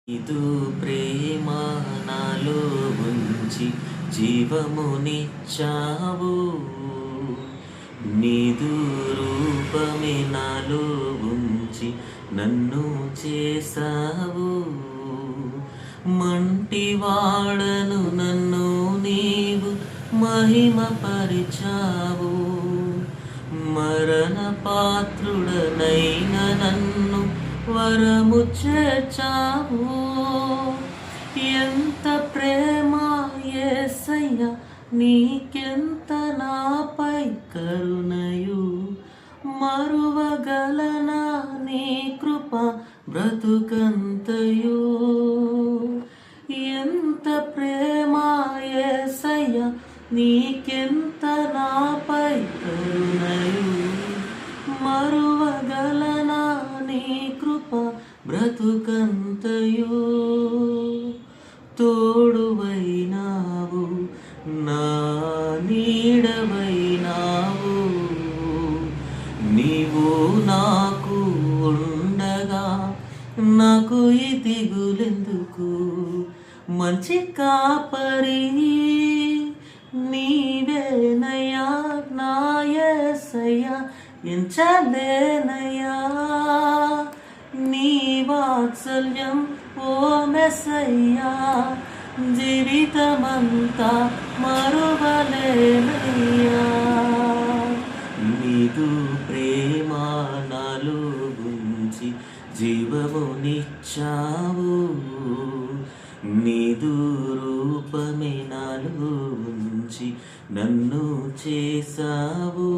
నీదు ప్రేమ నాలో ఉంచి జీవమునిచ్చావు. నీదు రూపమే నాలో ఉంచి నన్ను చేసావు. మంటివాడను నన్ను నీవు మహిమపరిచావు. మరణ పాత్రుడనైన నన్ను వరము చేర్చావు. ఎంత ప్రేమ యేసయ్యా, నీకెంత నాపై కరుణయు. మరువగలనా నీ కృప బ్రతుకంతయు. ఎంత ప్రేమ యేసయ్యా, నీకెంత నాపై కరుణయు. మరువగలనా నీ కృప బ్రతుకంతయు. తోడువైనావు, నా నీడవైనావు. నీవు నాకు ఉండగా నాకు ఈ దిగులెందుకు. మంచి కాపరి నీవేనయ్యా, నా యేసయ్యా, ఎంచలేనయ్యా నీ వాత్సల్యం ఓ మెస్సయ్యా. జీవితమంతా మరువలేనయ్యా. నీదు ప్రేమ నాలో ఉంచి జీవమునిచ్చావు. నీదు రూపమే నాలో ఉంచి నన్ను చేసావు.